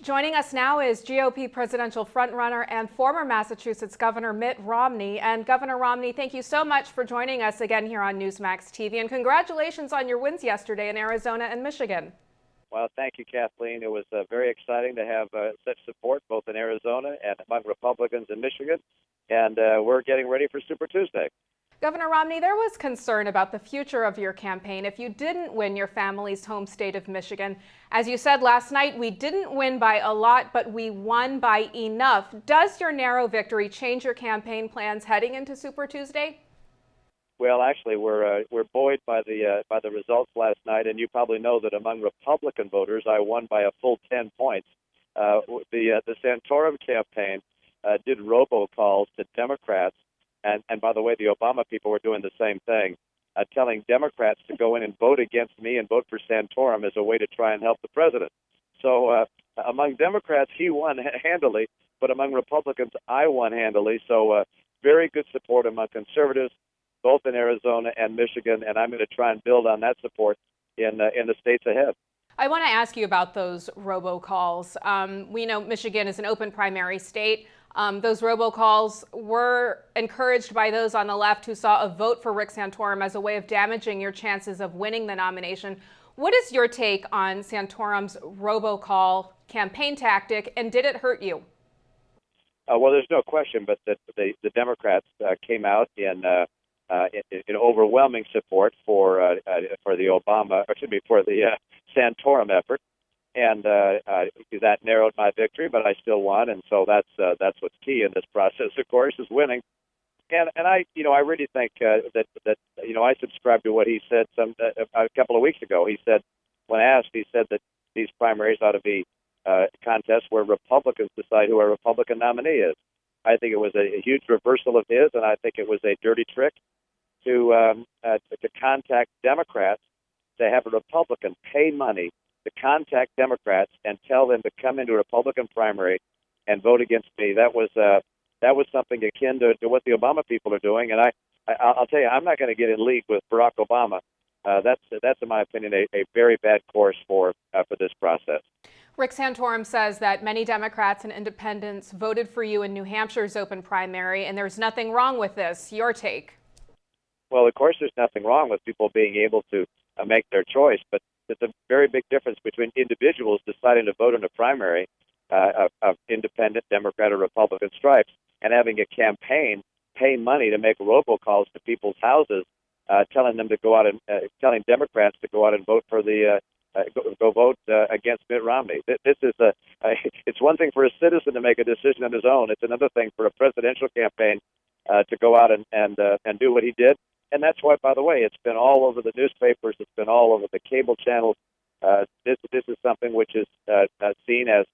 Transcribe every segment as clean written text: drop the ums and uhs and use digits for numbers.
Joining us now is GOP presidential frontrunner and former Massachusetts Governor Mitt Romney. And Governor Romney, thank you so much for joining us again here on Newsmax TV. And congratulations on your wins yesterday in Arizona and Michigan. Well, thank you, Kathleen. It was very exciting to have such support both in Arizona and among Republicans in Michigan. And we're getting ready for Super Tuesday. Governor Romney, there was concern about the future of your campaign if you didn't win your family's home state of Michigan. As you said last night, we didn't win by a lot, but we won by enough. Does your narrow victory change your campaign plans heading into Super Tuesday? Well, actually, we're buoyed by the results last night, and you probably know that among Republican voters, I won by a full 10 points. The Santorum campaign did robocalls to Democrats. And by the way, the Obama people were doing the same thing, telling Democrats to go in and vote against me and vote for Santorum as a way to try and help the president. So among Democrats, he won handily, but among Republicans, I won handily. So very good support among conservatives, both in Arizona and Michigan, and I'm going to try and build on that support in the states ahead. I want to ask you about those robocalls. We know Michigan is an open primary state. Those robocalls were encouraged by those on the left who saw a vote for Rick Santorum as a way of damaging your chances of winning the nomination. What is your take on Santorum's robocall campaign tactic, and did it hurt you? Well, there's no question, but the Democrats came out in overwhelming support for the Santorum effort. And that narrowed my victory, but I still won, and so that's what's key in this process, of course, is winning. And I really think that I subscribe to what he said a couple of weeks ago. He said, when asked, he said that these primaries ought to be contests where Republicans decide who our Republican nominee is. I think it was a huge reversal of his, and I think it was a dirty trick to contact Democrats, to have a Republican pay money to contact Democrats and tell them to come into a Republican primary and vote against me. That was something akin to what the Obama people are doing. And I'll tell you, I'm not going to get in league with Barack Obama. That's in my opinion a very bad course for this process. Rick Santorum says that many Democrats and independents voted for you in New Hampshire's open primary, and there's nothing wrong with this. Your take? Well, of course, there's nothing wrong with people being able to make their choice, but there's a very big difference between individuals deciding to vote in a primary of independent, Democrat, or Republican stripes and having a campaign pay money to make robocalls to people's houses, telling them to go out and telling Democrats to go out and vote for go vote against Mitt Romney. This is it's one thing for a citizen to make a decision on his own. It's another thing for a presidential campaign to go out and do what he did. And that's why, by the way, it's been all over the newspapers. It's been all over the cable channels. This is something which is seen as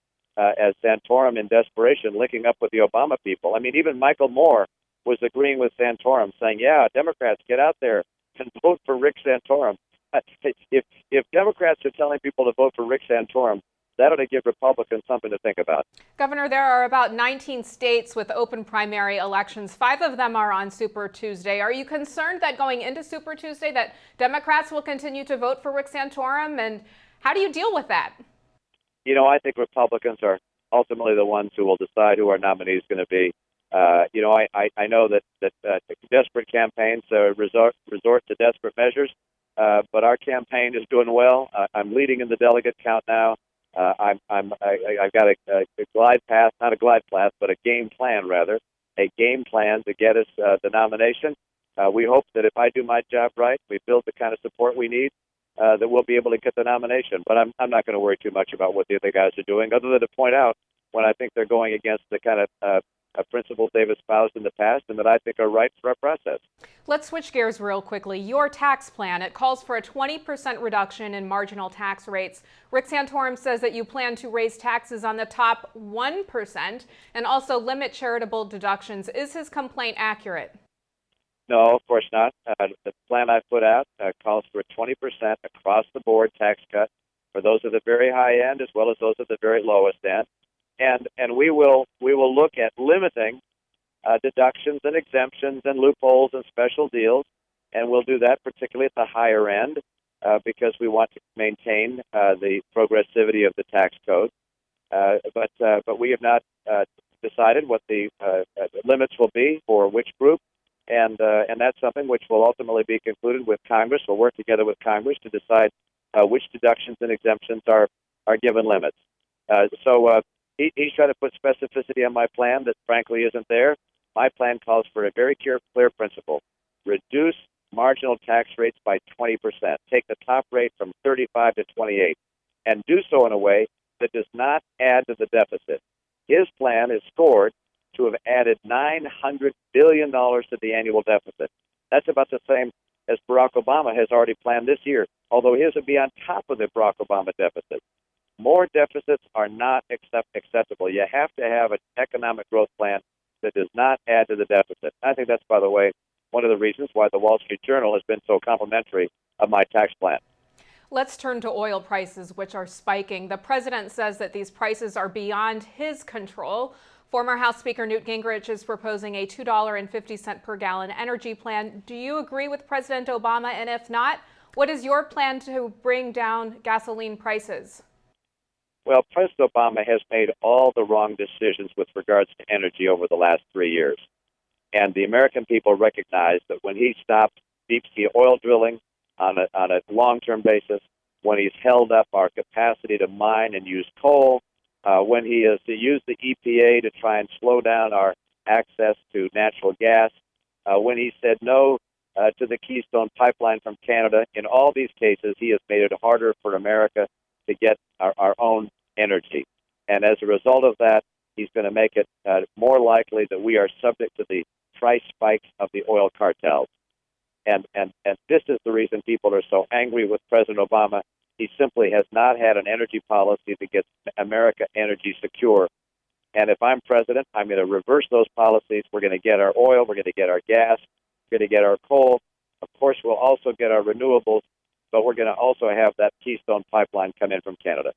Santorum in desperation, linking up with the Obama people. I mean, even Michael Moore was agreeing with Santorum, saying, "Yeah, Democrats, get out there and vote for Rick Santorum." If Democrats are telling people to vote for Rick Santorum, that ought to give Republicans something to think about. Governor, there are about 19 states with open primary elections. 5 of them are on Super Tuesday. Are you concerned that going into Super Tuesday that Democrats will continue to vote for Rick Santorum? And how do you deal with that? I think Republicans are ultimately the ones who will decide who our nominee is going to be. I know that desperate campaigns resort to desperate measures, but our campaign is doing well. I'm leading in the delegate count now. I've got a glide path, not a glide path, but a game plan to get us the nomination. We hope that if I do my job right, we build the kind of support we need, that we'll be able to get the nomination. But I'm not going to worry too much about what the other guys are doing, other than to point out when I think they're going against the kind of principles they've espoused in the past and that I think are right for our process. Let's switch gears real quickly. Your tax plan, it calls for a 20% reduction in marginal tax rates. Rick Santorum says that you plan to raise taxes on the top 1% and also limit charitable deductions. Is his complaint accurate? No, of course not. The plan I put out calls for a 20% across-the-board tax cut for those at the very high end as well as those at the very lowest end. And we will look at limiting deductions and exemptions and loopholes and special deals, and we'll do that particularly at the higher end because we want to maintain the progressivity of the tax code. But we have not decided what the limits will be for which group, and that's something which will ultimately be concluded with Congress. We'll work together with Congress to decide which deductions and exemptions are given limits. He's trying to put specificity on my plan that frankly isn't there. My plan calls for a very clear principle: reduce marginal tax rates by 20%. Take the top rate from 35 to 28, and do so in a way that does not add to the deficit. His plan is scored to have added $900 billion to the annual deficit. That's about the same as Barack Obama has already planned this year, although his would be on top of the Barack Obama deficit. More deficits are not acceptable. You have to have an economic growth plan that does not add to the deficit. I think that's, by the way, one of the reasons why the Wall Street Journal has been so complimentary of my tax plan. Let's turn to oil prices, which are spiking. The president says that these prices are beyond his control. Former House Speaker Newt Gingrich is proposing a $2.50 per gallon energy plan. Do you agree with President Obama? And if not, what is your plan to bring down gasoline prices? Well, President Obama has made all the wrong decisions with regards to energy over the last 3 years. And the American people recognize that when he stopped deep sea oil drilling on a long-term basis, when he's held up our capacity to mine and use coal, when he has used the EPA to try and slow down our access to natural gas, when he said no to the Keystone Pipeline from Canada, in all these cases, he has made it harder for America to get our own energy. And as a result of that, he's going to make it more likely that we are subject to the price spikes of the oil cartels. And this is the reason people are so angry with President Obama. He simply has not had an energy policy that gets America energy secure. And if I'm president, I'm going to reverse those policies. We're going to get our oil, we're going to get our gas, we're going to get our coal. Of course, we'll also get our renewables, but we're going to also have that Keystone Pipeline come in from Canada.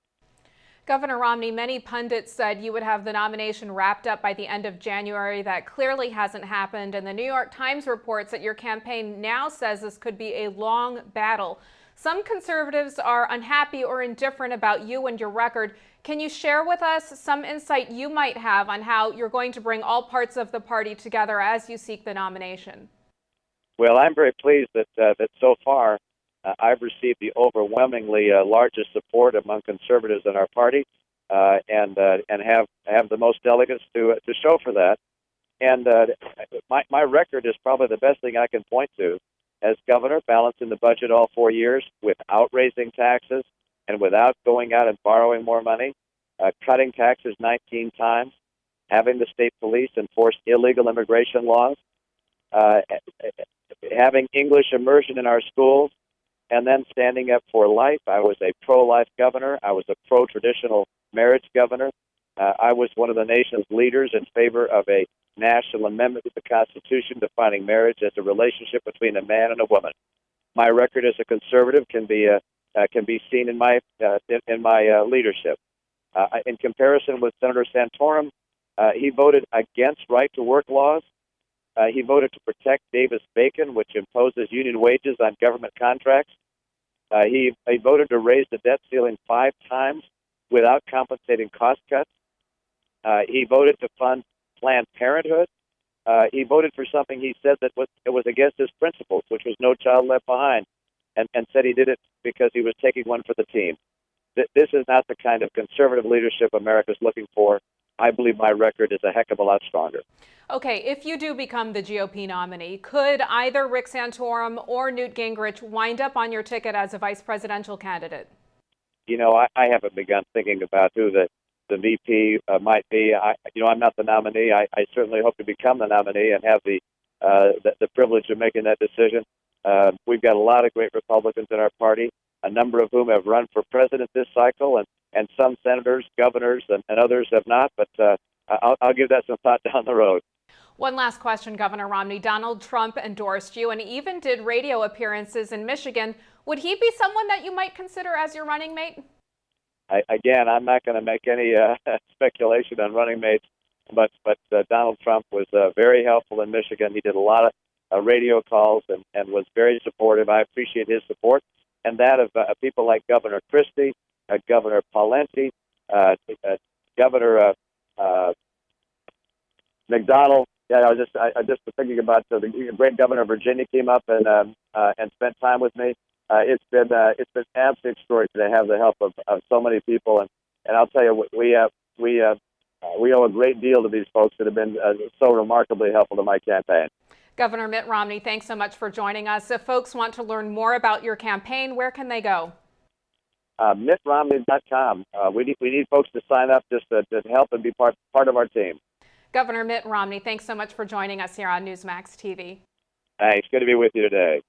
Governor Romney, many pundits said you would have the nomination wrapped up by the end of January. That clearly hasn't happened. And the New York Times reports that your campaign now says this could be a long battle. Some conservatives are unhappy or indifferent about you and your record. Can you share with us some insight you might have on how you're going to bring all parts of the party together as you seek the nomination? Well, I'm very pleased that so far I've received the overwhelmingly largest support among conservatives in our party, and have the most delegates to show for that. And my record is probably the best thing I can point to as governor, balancing the budget all 4 years without raising taxes and without going out and borrowing more money, cutting taxes 19 times, having the state police enforce illegal immigration laws, having English immersion in our schools, and then standing up for life. I was a pro-life governor. I was a pro-traditional marriage governor. I was one of the nation's leaders in favor of a national amendment to the Constitution defining marriage as a relationship between a man and a woman. My record as a conservative can be seen in my leadership. In comparison with Senator Santorum, he voted against right-to-work laws. He voted to protect Davis-Bacon, which imposes union wages on government contracts. He voted to raise the debt ceiling 5 times without compensating cost cuts. He voted to fund Planned Parenthood. He voted for something he said that was against his principles, which was No Child Left Behind, and said he did it because he was taking one for the team. This is not the kind of conservative leadership America's looking for. I believe my record is a heck of a lot stronger. Okay, if you do become the GOP nominee, could either Rick Santorum or Newt Gingrich wind up on your ticket as a vice presidential candidate? You know, I haven't begun thinking about who the VP might be. I'm not the nominee. I certainly hope to become the nominee and have the privilege of making that decision. We've got a lot of great Republicans in our party, a number of whom have run for president this cycle, and some senators, governors, and others have not. But I'll give that some thought down the road. One last question, Governor Romney. Donald Trump endorsed you and even did radio appearances in Michigan. Would he be someone that you might consider as your running mate? Again, I'm not going to make any speculation on running mates, but Donald Trump was very helpful in Michigan. He did a lot of radio calls and was very supportive. I appreciate his support and that of people like Governor Christie, Governor Pawlenty, Governor McDonald. Yeah, I just was thinking about the great governor of Virginia came up and spent time with me. It's been absolutely extraordinary to have the help of so many people, and I'll tell you, we owe a great deal to these folks that have been so remarkably helpful to my campaign. Governor Mitt Romney, thanks so much for joining us. If folks want to learn more about your campaign, where can they go? MittRomney.com. We need folks to sign up just to help and be part of our team. Governor Mitt Romney, thanks so much for joining us here on Newsmax TV. Thanks. Good to be with you today.